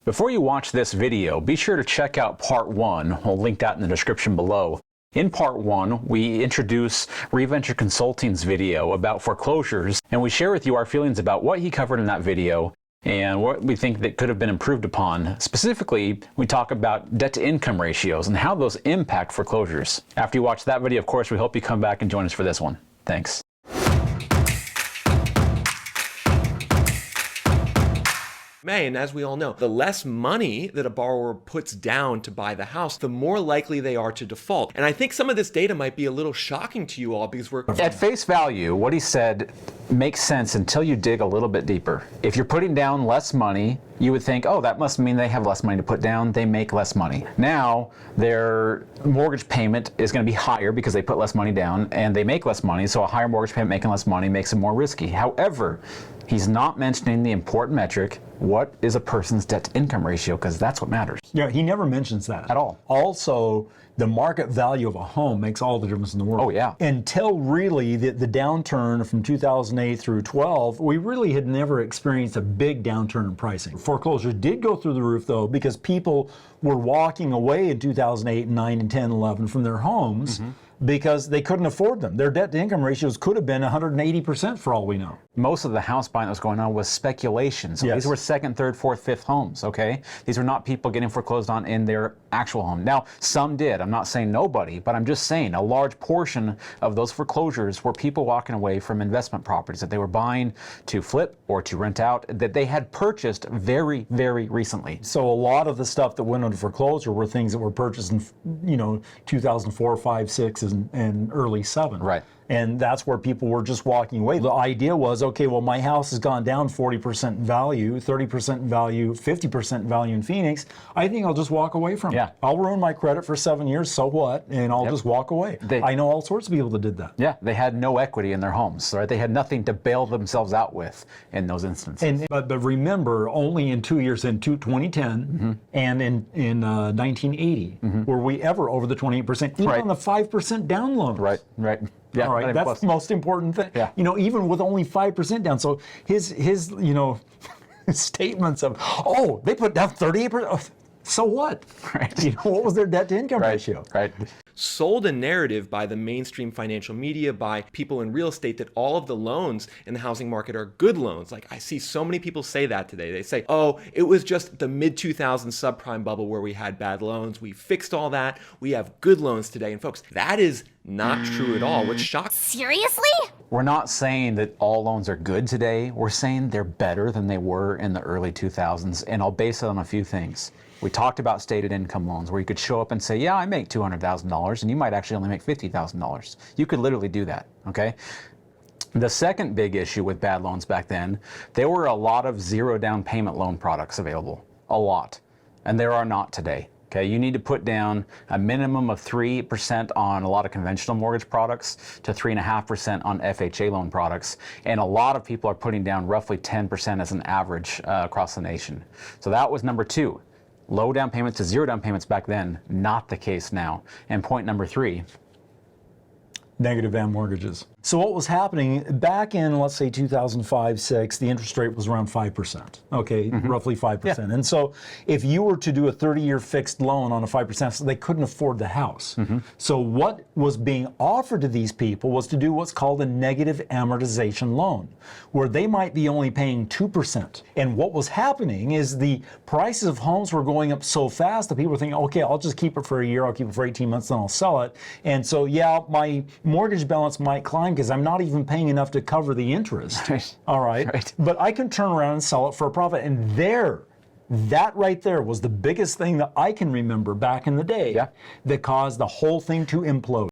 Before you watch this video, be sure to check out part 1. We'll link that in the description below. In part 1, we introduce Reventure Consulting's video about foreclosures, and we share with you our feelings about what he covered in that video and what we think that could have been improved upon. Specifically, we talk about debt-to-income ratios and how those impact foreclosures. After you watch that video, of course, we hope you come back and join us for this one. Thanks. And as we all know, the less money that a borrower puts down to buy the house, the more likely they are to default. And I think some of this data might be a little shocking to you all because we're... At face value, what he said makes sense until you dig a little bit deeper. If you're putting down less money, you would think, oh, that must mean they have less money to put down, they make less money. Now, their mortgage payment is going to be higher because they put less money down and they make less money, so a higher mortgage payment making less money makes it more risky. However, he's not mentioning the important metric, what is a person's debt-to-income ratio, because that's what matters. Yeah, he never mentions that. At all. Also, the market value of a home makes all the difference in the world. Oh, yeah. Until really the downturn from 2008 through 12, we really had never experienced a big downturn in pricing. Foreclosures did go through the roof, though, because people were walking away in 2008, 9, and 10, 11 from their homes because they couldn't afford them. Their debt-to-income ratios could have been 180% for all we know. Most of the house buying that was going on was speculation. So these were second, third, fourth, fifth homes, okay? These were not people getting foreclosed on in their actual home. Now, some did. I'm not saying nobody, but I'm just saying a large portion of those foreclosures were people walking away from investment properties that they were buying to flip or to rent out that they had purchased very, very recently. So a lot of the stuff that went into foreclosure were things that were purchased in, 2004, 5, 6, and early 7. Right. And that's where people were just walking away. The idea was, okay, well, my house has gone down 40% in value, 30% in value, 50% in value in Phoenix. I think I'll just walk away from it. I'll ruin my credit for 7 years, so what? And I'll just walk away. I know all sorts of people that did that. Yeah, they had no equity in their homes, right? They had nothing to bail themselves out with in those instances. But remember, only in 2 years, in 2010 and in 1980, were we ever over the 28%, even on the 5% down loans. Right. Yeah, all right, that's the most important thing. Yeah. Even with only 5% down. So his statements of, oh, they put down 38%. So what? Right. What was their debt-to-income ratio? Right. Sold a narrative by the mainstream financial media, by people in real estate, that all of the loans in the housing market are good loans. Like, I see so many people say that today. They say, oh, it was just the mid-2000s subprime bubble where we had bad loans. We fixed all that. We have good loans today. And folks, that is not true at all. What's shocking? Seriously? We're not saying that all loans are good today. We're saying they're better than they were in the early 2000s, and I'll base it on a few things. We talked about stated income loans where you could show up and say, yeah, I make $200,000, and you might actually only make $50,000. You could literally do that, okay? The second big issue with bad loans back then, there were a lot of zero down payment loan products available, a lot, and there are not today. Okay, you need to put down a minimum of 3% on a lot of conventional mortgage products to 3.5% on FHA loan products. And a lot of people are putting down roughly 10% as an average across the nation. So that was number 2. Low down payments to zero down payments back then, not the case now. And point number 3. Negative AM mortgages. So what was happening back in, let's say, 2005, 6, the interest rate was around 5%, okay, roughly 5%. Yeah. And so if you were to do a 30-year fixed loan on a 5%, so they couldn't afford the house. So what was being offered to these people was to do what's called a negative amortization loan, where they might be only paying 2%. And what was happening is the prices of homes were going up so fast that people were thinking, okay, I'll just keep it for a year, I'll keep it for 18 months, then I'll sell it. And so, yeah, my mortgage balance might climb because I'm not even paying enough to cover the interest. All right. But I can turn around and sell it for a profit. And that right there was the biggest thing that I can remember back in the day that caused the whole thing to implode.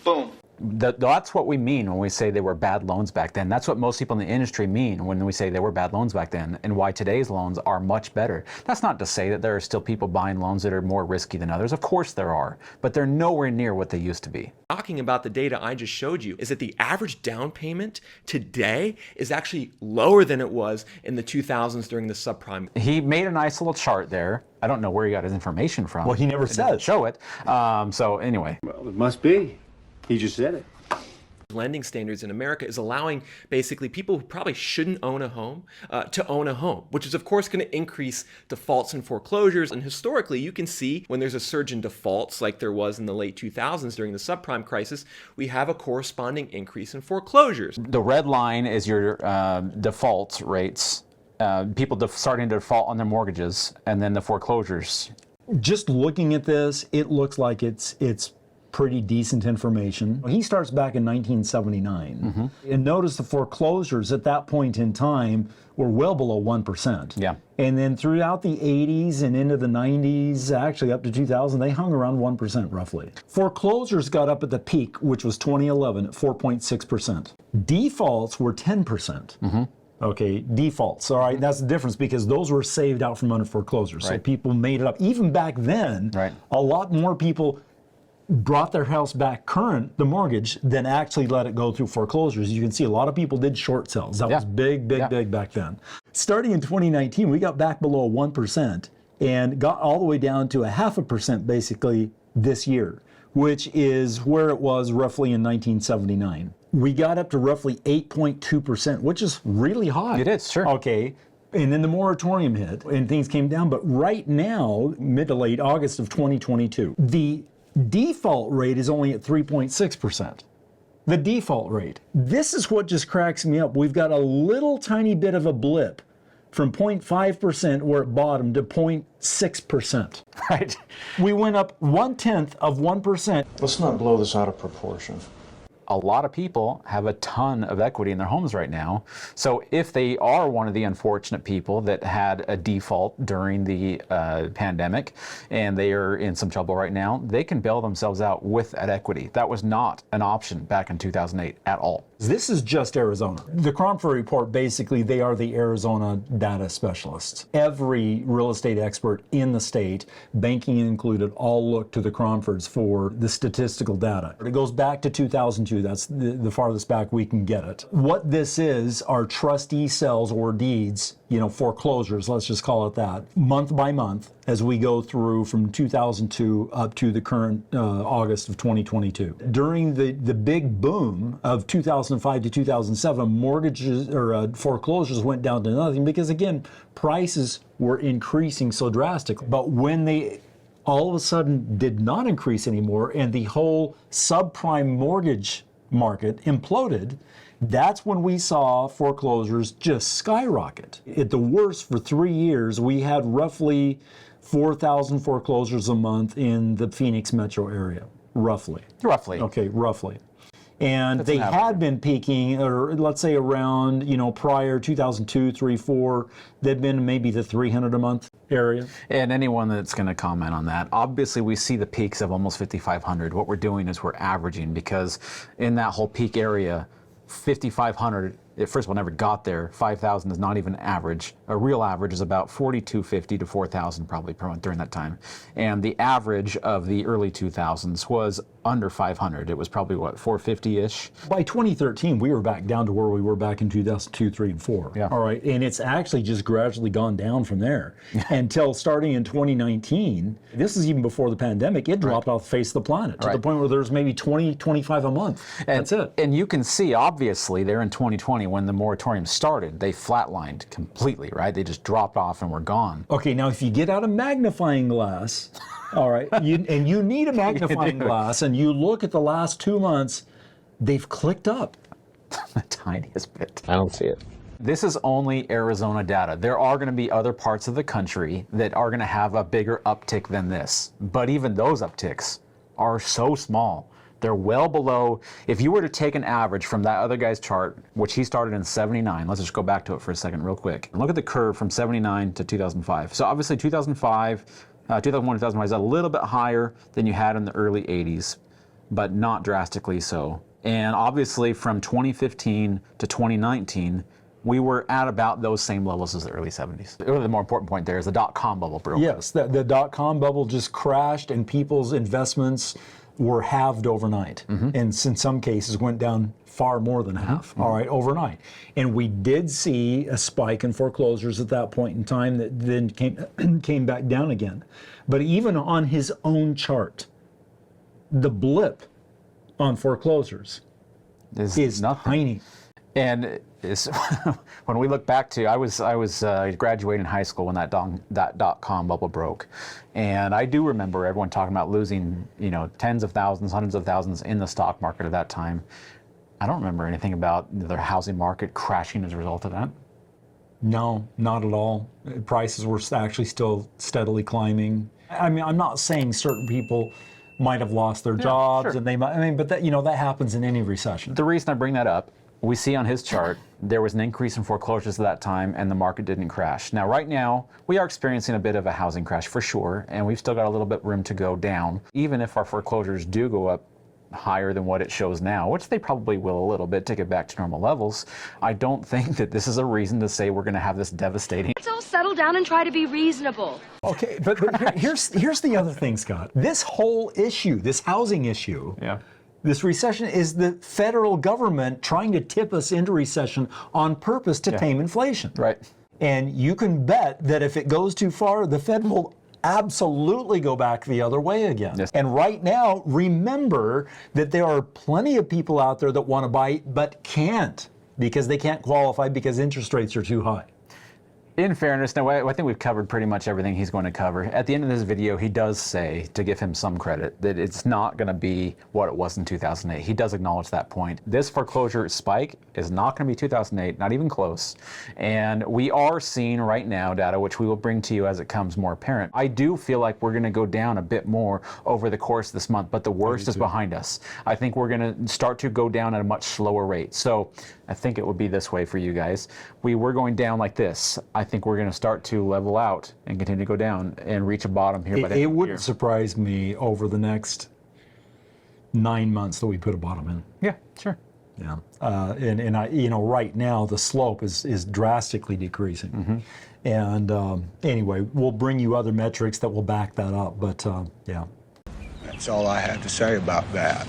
Boom. That's what we mean when we say they were bad loans back then. That's what most people in the industry mean when we say they were bad loans back then, and why today's loans are much better. That's not to say that there are still people buying loans that are more risky than others. Of course there are, but they're nowhere near what they used to be. Talking about the data I just showed you is that the average down payment today is actually lower than it was in the 2000s during the subprime. He made a nice little chart there. I don't know where he got his information from. Well, he never said. Show it. So anyway. Well, it must be. He just said it. lending standards in America is allowing basically people who probably shouldn't own a home to own a home, which is of course going to increase defaults and foreclosures. And historically, you can see when there's a surge in defaults like there was in the late 2000s during the subprime crisis, we have a corresponding increase in foreclosures. The red line is your default rates, people starting to default on their mortgages, and then the foreclosures. Just looking at this, it looks like it's pretty decent information. He starts back in 1979. And notice the foreclosures at that point in time were well below 1%. Yeah. And then throughout the 80s and into the 90s, actually up to 2000, they hung around 1% roughly. Foreclosures got up at the peak, which was 2011 at 4.6%. Defaults were 10%. Okay, defaults, all right, that's the difference because those were saved out from under foreclosures. So people made it up. Even back then, a lot more people brought their house back current, the mortgage, than actually let it go through foreclosures. You can see a lot of people did short sales. That was big back then. Starting in 2019, we got back below 1% and got all the way down to 0.5% basically this year, which is where it was roughly in 1979. We got up to roughly 8.2%, which is really high. It is, sure. Okay. And then the moratorium hit and things came down. But right now, mid to late August of 2022, the default rate is only at 3.6%. The default rate. This is what just cracks me up. We've got a little tiny bit of a blip from 0.5% where it bottomed to 0.6%. Right. We went up 0.1%. Let's not blow this out of proportion. A lot of people have a ton of equity in their homes right now. So if they are one of the unfortunate people that had a default during the pandemic and they are in some trouble right now, they can bail themselves out with that equity. That was not an option back in 2008 at all. This is just Arizona. The Cromford Report, basically, they are the Arizona data specialists. Every real estate expert in the state, banking included, all look to the Cromfords for the statistical data. It goes back to 2002. That's the farthest back we can get it. What this is are trustee sales or deeds, foreclosures, let's just call it that, month by month as we go through from 2002 up to the current August of 2022. During the big boom of 2005 to 2007, mortgages or foreclosures went down to nothing because, again, prices were increasing so drastically. But when they all of a sudden did not increase anymore and the whole subprime mortgage market imploded, that's when we saw foreclosures just skyrocket. At the worst, for 3 years, we had roughly 4,000 foreclosures a month in the Phoenix metro area, roughly. Roughly. Okay, roughly. And they had been peaking, or let's say around, prior 2002, 3, 4, they'd been maybe the 300 a month area. And anyone that's going to comment on that, obviously we see the peaks of almost 5,500. What we're doing is we're averaging, because in that whole peak area, 5,500, first of all, never got there. 5,000 is not even average. A real average is about 4,250 to 4,000 probably per month during that time. And the average of the early 2000s was under 500. It was probably, 450-ish? By 2013, we were back down to where we were back in 2002, 3, and 4. Yeah. All right, and it's actually just gradually gone down from there until starting in 2019. This is even before the pandemic. It dropped off the face of the planet to the point where there's maybe 20, 25 a month. That's it. And you can see, obviously, there in 2020, when the moratorium started, they flatlined completely, right? They just dropped off and were gone. Okay, now if you get out a magnifying glass, all right, you need a magnifying glass, and you look at the last 2 months, they've clicked up. The tiniest bit. I don't see it. This is only Arizona data. There are going to be other parts of the country that are going to have a bigger uptick than this. But even those upticks are so small. They're well below. If you were to take an average from that other guy's chart, which he started in 79, let's just go back to it for a second real quick. Look at the curve from 79 to 2005. So obviously 2001, 2005 is a little bit higher than you had in the early 80s, but not drastically so. And obviously from 2015 to 2019, we were at about those same levels as the early 70s. The more important point there is the dot-com bubble broke. Yes, the dot-com bubble just crashed and people's investments were halved overnight. And in some cases went down far more than half, all right, overnight. And we did see a spike in foreclosures at that point in time that then came back down again. But even on his own chart, the blip on foreclosures is nothing. tiny. And it's, when we look back to, I was graduating high school when that dot-com bubble broke, and I do remember everyone talking about losing, tens of thousands, hundreds of thousands in the stock market at that time. I don't remember anything about the housing market crashing as a result of that. No, not at all. Prices were actually still steadily climbing. I mean, I'm not saying certain people might have lost their jobs, sure. and they might. I mean, but that that happens in any recession. The reason I bring that up, we see on his chart, there was an increase in foreclosures at that time and the market didn't crash. Now, right now, we are experiencing a bit of a housing crash for sure, and we've still got a little bit room to go down. Even if our foreclosures do go up higher than what it shows now, which they probably will a little bit to get back to normal levels, I don't think that this is a reason to say we're going to have this devastating. Let's all settle down and try to be reasonable. Okay, but here's the other thing, Scott. This whole issue, this housing issue, this recession is the federal government trying to tip us into recession on purpose to tame inflation. Right. And you can bet that if it goes too far, the Fed will absolutely go back the other way again. Yes. And right now, remember that there are plenty of people out there that want to buy but can't because they can't qualify because interest rates are too high. In fairness, now I think we've covered pretty much everything he's going to cover. At the end of this video, he does say, to give him some credit, that it's not going to be what it was in 2008. He does acknowledge that point. This foreclosure spike is not going to be 2008, not even close. And we are seeing right now data, which we will bring to you as it comes more apparent. I do feel like we're going to go down a bit more over the course of this month, but the worst is behind us. I think we're going to start to go down at a much slower rate. So I think it would be this way for you guys. We were going down like this. I think we're going to start to level out and continue to go down and reach a bottom here by the end of the year. It wouldn't surprise me over the next 9 months that we put a bottom in. Yeah, sure. Yeah, and I, right now the slope is drastically decreasing. And anyway, we'll bring you other metrics that will back that up. But yeah. That's all I have to say about that.